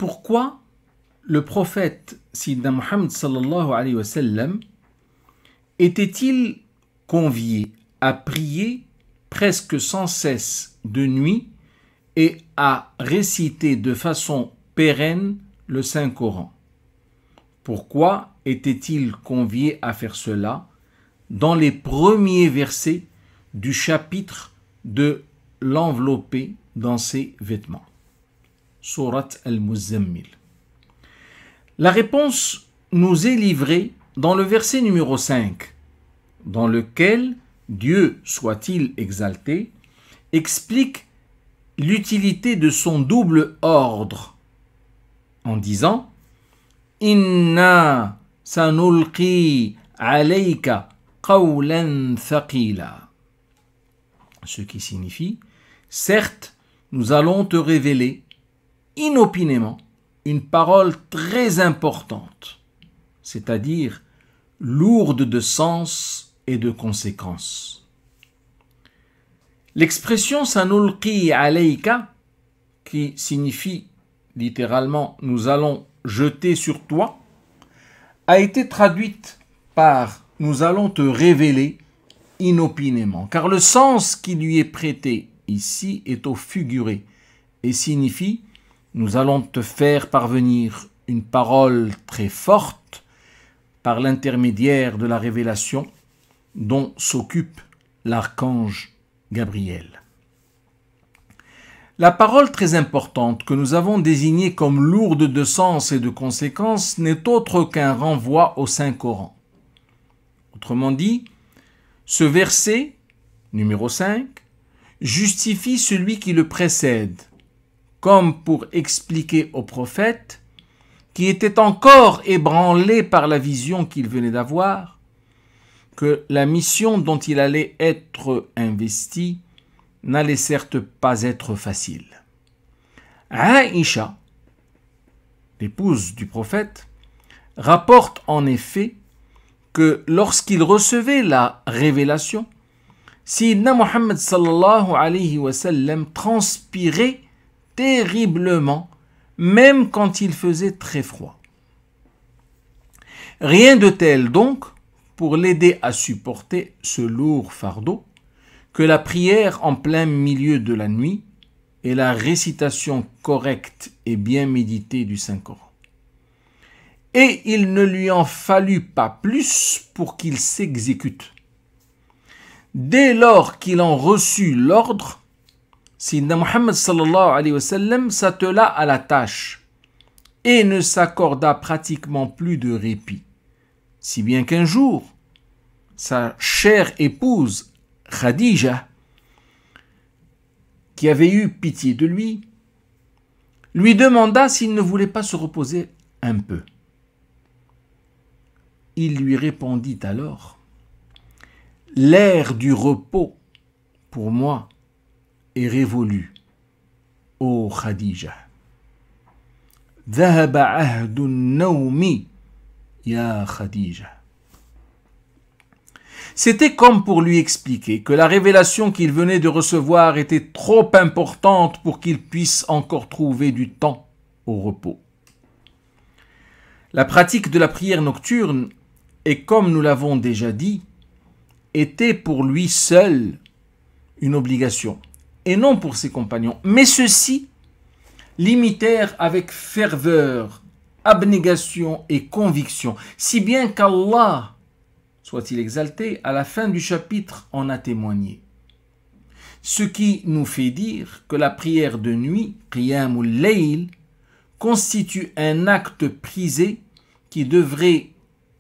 pourquoi le prophète Sayyidina Muhammad sallallahu alayhi wa sallam était-il convié à prier presque sans cesse de nuit et à réciter de façon pérenne le Saint-Coran? Pourquoi était-il convié à faire cela dans les premiers versets du chapitre de l'envelopper dans ses vêtements? Surat al-Muzammil. La réponse nous est livrée dans le verset numéro 5, dans lequel Dieu, soit-il exalté, explique l'utilité de son double ordre en disant « Inna sanulqi alayka qawlan thaqila » ce qui signifie « Certes, nous allons te révéler inopinément une parole très importante, c'est-à-dire lourde de sens et de conséquences. » L'expression sanulqi alayka, qui signifie littéralement nous allons jeter sur toi, a été traduite par nous allons te révéler inopinément, car le sens qui lui est prêté ici est au figuré et signifie nous allons te faire parvenir une parole très forte par l'intermédiaire de la révélation dont s'occupe l'archange Gabriel. La parole très importante que nous avons désignée comme lourde de sens et de conséquences n'est autre qu'un renvoi au Saint-Coran. Autrement dit, ce verset, numéro 5, justifie celui qui le précède, comme pour expliquer au prophète, qui était encore ébranlé par la vision qu'il venait d'avoir, que la mission dont il allait être investi n'allait certes pas être facile. Aïcha, l'épouse du prophète, rapporte en effet que lorsqu'il recevait la révélation, Sayyidina Muhammad sallallahu alayhi wa sallam transpirait terriblement, même quand il faisait très froid. Rien de tel donc pour l'aider à supporter ce lourd fardeau que la prière en plein milieu de la nuit et la récitation correcte et bien méditée du Saint-Coran. Et il ne lui en fallut pas plus pour qu'il s'exécute. Dès lors qu'il en reçut l'ordre, Sayyidina Muhammad sallallahu alayhi wa sallam s'attela à la tâche et ne s'accorda pratiquement plus de répit. Si bien qu'un jour, sa chère épouse Khadija, qui avait eu pitié de lui demanda s'il ne voulait pas se reposer un peu. Il lui répondit alors « L'ère du repos, pour moi, est révolue, ô Khadija. Dhahaba ahdu nawmi, ya Khadija. » C'était comme pour lui expliquer que la révélation qu'il venait de recevoir était trop importante pour qu'il puisse encore trouver du temps au repos. La pratique de la prière nocturne, et comme nous l'avons déjà dit, était pour lui seul une obligation, et non pour ses compagnons. Mais ceux-ci l'imitèrent avec ferveur, abnégation et conviction, si bien qu'Allah, soit-il exalté, à la fin du chapitre en a témoigné. Ce qui nous fait dire que la prière de nuit, Qiyamul Layl, constitue un acte prisé qui devrait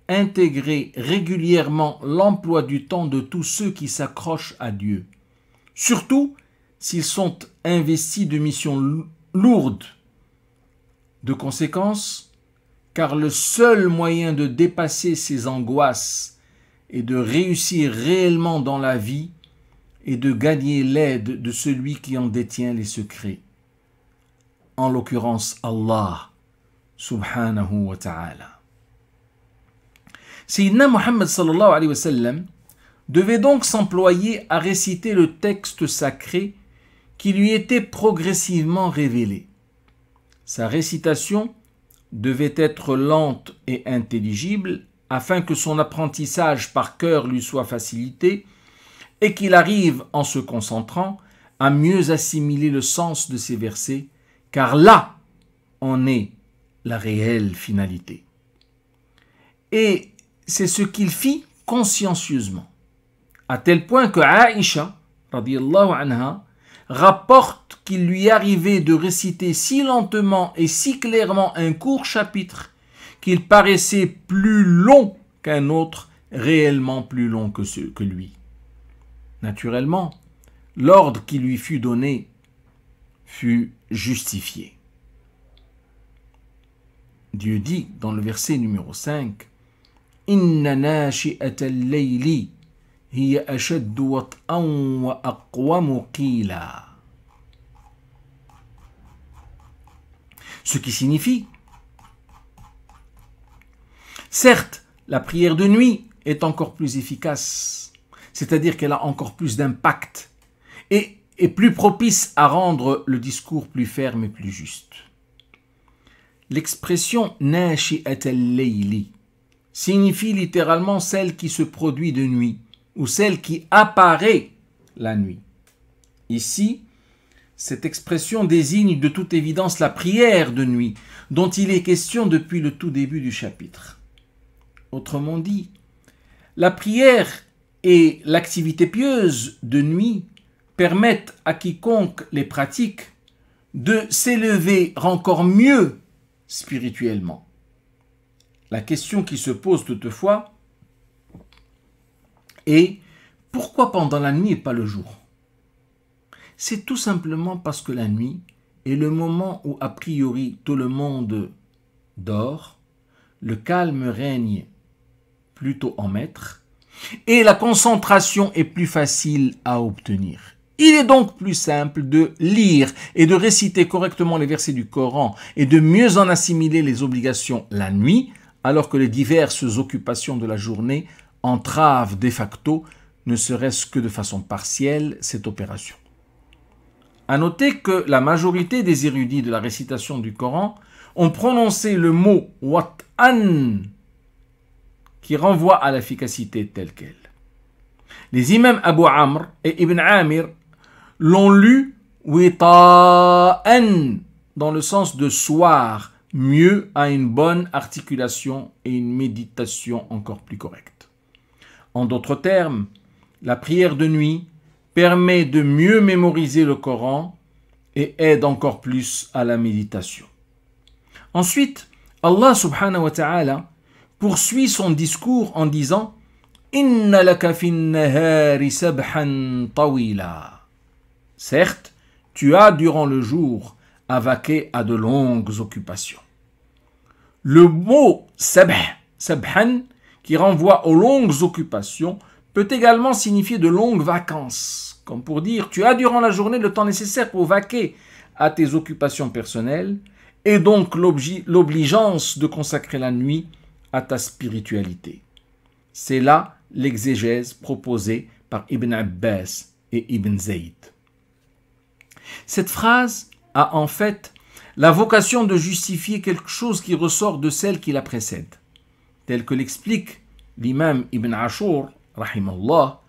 intégrer régulièrement l'emploi du temps de tous ceux qui s'accrochent à Dieu, surtout s'ils sont investis de missions lourdes. De conséquence, car le seul moyen de dépasser ces angoisses et de réussir réellement dans la vie est de gagner l'aide de celui qui en détient les secrets, en l'occurrence Allah subhanahu wa ta'ala. Sayyidina Muhammad sallallahu alayhi wa sallam devait donc s'employer à réciter le texte sacré qui lui était progressivement révélé. Sa récitation devait être lente et intelligible afin que son apprentissage par cœur lui soit facilité et qu'il arrive, en se concentrant, à mieux assimiler le sens de ces versets, car là en est la réelle finalité. Et c'est ce qu'il fit consciencieusement, à tel point que Aïcha, radiyallahu anha, rapporte qu'il lui arrivait de réciter si lentement et si clairement un court chapitre qu'il paraissait plus long qu'un autre, réellement plus long que lui. Naturellement, l'ordre qui lui fut donné fut justifié. Dieu dit dans le verset numéro 5, « Inna nashi'ata al-layli hiya ashaddu wat'an wa aqwamu qila » Ce qui signifie, certes, la prière de nuit est encore plus efficace, c'est-à-dire qu'elle a encore plus d'impact et est plus propice à rendre le discours plus ferme et plus juste. L'expression « nashi'at al-layli » signifie littéralement celle qui se produit de nuit ou celle qui apparaît la nuit. Ici, cette expression désigne de toute évidence la prière de nuit dont il est question depuis le tout début du chapitre. Autrement dit, la prière et l'activité pieuse de nuit permettent à quiconque les pratique de s'élever encore mieux spirituellement. La question qui se pose toutefois est pourquoi pendant la nuit et pas le jour? C'est tout simplement parce que la nuit est le moment où a priori tout le monde dort, le calme règne plutôt en maître et la concentration est plus facile à obtenir. Il est donc plus simple de lire et de réciter correctement les versets du Coran et de mieux en assimiler les obligations la nuit, alors que les diverses occupations de la journée entravent de facto, ne serait-ce que de façon partielle, cette opération. À noter que la majorité des érudits de la récitation du Coran ont prononcé le mot « wat'an » qui renvoie à l'efficacité telle qu'elle. Les imams Abu Amr et Ibn Amir l'ont lu « wita'an » dans le sens de soir, mieux à une bonne articulation et une méditation encore plus correcte. En d'autres termes, la prière de nuit permet de mieux mémoriser le Coran et aide encore plus à la méditation. Ensuite, Allah subhanahu wa ta'ala poursuit son discours en disant « Inna laka fin nahari sabhan tawila » Certes, tu as durant le jour à vaquer à de longues occupations. Le mot sabhan, qui renvoie aux longues occupations, peut également signifier de longues vacances, comme pour dire tu as durant la journée le temps nécessaire pour vaquer à tes occupations personnelles et donc l'obligeance de consacrer la nuit à ta spiritualité. C'est là l'exégèse proposée par Ibn Abbas et Ibn Zayd. Cette phrase a en fait la vocation de justifier quelque chose qui ressort de celle qui la précède, tel que l'explique l'imam Ibn Ashur, rahimallah.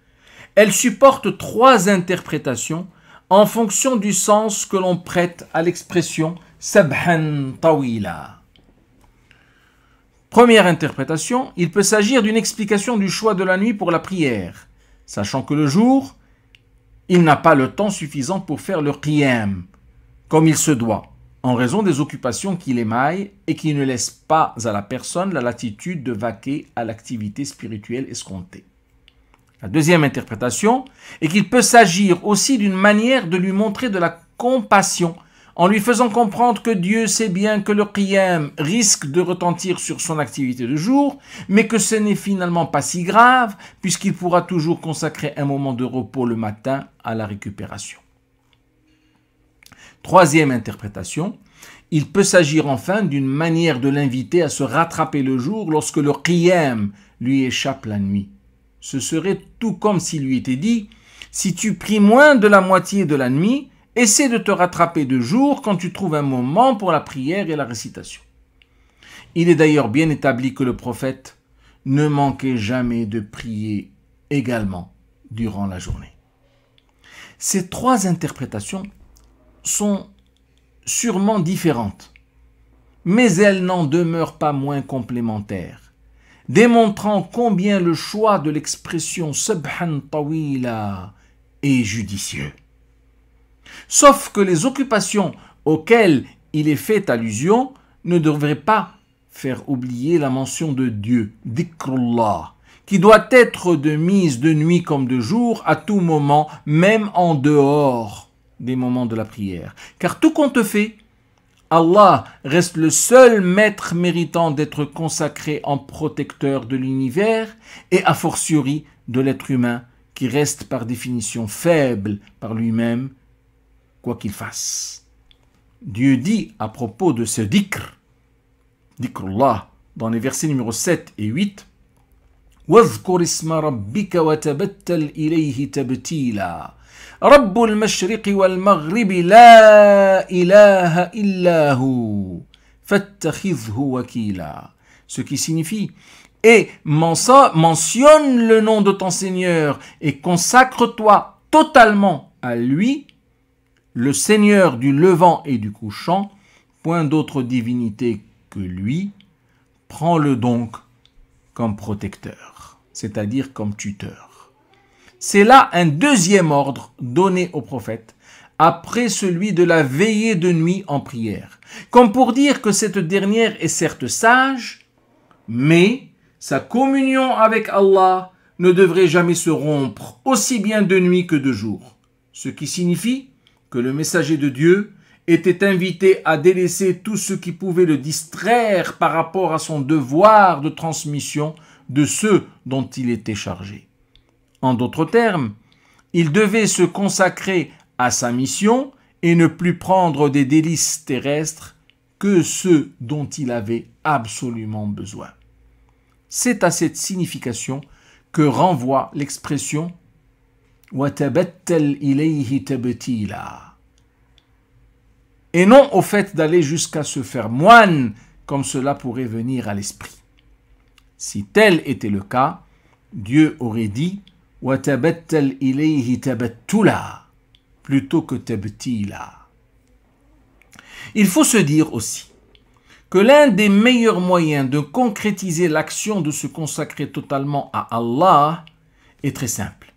Elle supporte trois interprétations en fonction du sens que l'on prête à l'expression sabhan tawila. Première interprétation, il peut s'agir d'une explication du choix de la nuit pour la prière, sachant que le jour, il n'a pas le temps suffisant pour faire le qiyam, comme il se doit, en raison des occupations qui l'émaillent et qui ne laissent pas à la personne la latitude de vaquer à l'activité spirituelle escomptée. La deuxième interprétation est qu'il peut s'agir aussi d'une manière de lui montrer de la compassion en lui faisant comprendre que Dieu sait bien que le qiyam risque de retentir sur son activité de jour, mais que ce n'est finalement pas si grave puisqu'il pourra toujours consacrer un moment de repos le matin à la récupération. Troisième interprétation, il peut s'agir enfin d'une manière de l'inviter à se rattraper le jour lorsque le qiyam lui échappe la nuit. Ce serait tout comme s'il lui était dit « Si tu pries moins de la moitié de la nuit, essaie de te rattraper de jour quand tu trouves un moment pour la prière et la récitation. Il est d'ailleurs bien établi que le prophète ne manquait jamais de prier également durant la journée. Ces trois interprétations sont sûrement différentes, mais elles n'en demeurent pas moins complémentaires, démontrant combien le choix de l'expression subhan tawila est judicieux. Sauf que les occupations auxquelles il est fait allusion ne devraient pas faire oublier la mention de Dieu, dhikrullah, qui doit être de mise de nuit comme de jour à tout moment, même en dehors des moments de la prière. Car tout compte fait, Allah reste le seul maître méritant d'être consacré en protecteur de l'univers et a fortiori de l'être humain qui reste par définition faible par lui-même, quoi qu'il fasse. Dieu dit à propos de ce dhikr, dhikrullah, dans les versets numéro 7 et 8, وَاذْكُرِ اسْمَ رَبِّكَ وَتَبَتَّلْ إِلَيْهِ تَبْتِيلًا رَبُّ الْمَشْرِقِ وَالْمَغْرِبِ لَا إِلَهَ إِلَّا هُوَ فَاتَّخِذْهُ وَكِيلًا. Ce qui signifie et mentionne le nom de ton Seigneur et consacre-toi totalement à lui, le Seigneur du levant et du couchant, point d'autre divinité que lui, prends-le donc comme protecteur, c'est-à-dire comme tuteur. C'est là un deuxième ordre donné au prophète, après celui de la veillée de nuit en prière, comme pour dire que cette dernière est certes sage, mais sa communion avec Allah ne devrait jamais se rompre, aussi bien de nuit que de jour, ce qui signifie que le messager de Dieu était invité à délaisser tout ce qui pouvait le distraire par rapport à son devoir de transmission de ceux dont il était chargé. En d'autres termes, il devait se consacrer à sa mission et ne plus prendre des délices terrestres que ceux dont il avait absolument besoin. C'est à cette signification que renvoie l'expression « وَتَبَتَّلْ إِلَيْهِ تَبْتِيلًا » et non au fait d'aller jusqu'à se faire moine, comme cela pourrait venir à l'esprit. Si tel était le cas, Dieu aurait dit « وَتَبَتَّلْ إِلَيْهِ تَبَتُّلًا » plutôt que « تَبْتِيلًا ». Il faut se dire aussi que l'un des meilleurs moyens de concrétiser l'action de se consacrer totalement à Allah est très simple.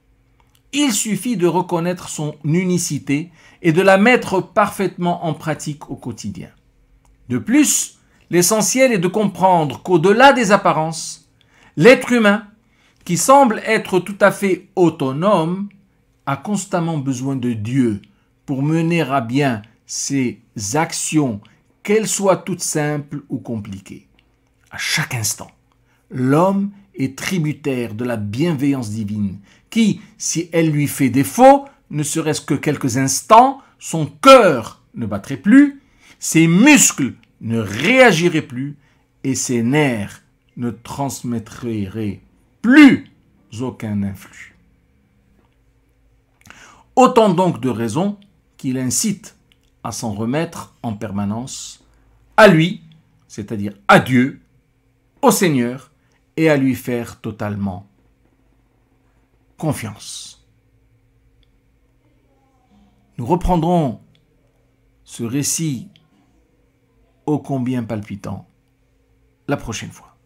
Il suffit de reconnaître son unicité et de la mettre parfaitement en pratique au quotidien. De plus, l'essentiel est de comprendre qu'au-delà des apparences, l'être humain, qui semble être tout à fait autonome, a constamment besoin de Dieu pour mener à bien ses actions, qu'elles soient toutes simples ou compliquées. À chaque instant, l'homme est tributaire de la bienveillance divine, qui, si elle lui fait défaut, ne serait-ce que quelques instants, son cœur ne battrait plus, ses muscles ne réagiraient plus et ses nerfs ne transmettraient plus aucun influx. Autant donc de raisons qu'il incite à s'en remettre en permanence à lui, c'est-à-dire à Dieu, au Seigneur, et à lui faire totalement confiance. Nous reprendrons ce récit ô combien palpitant la prochaine fois.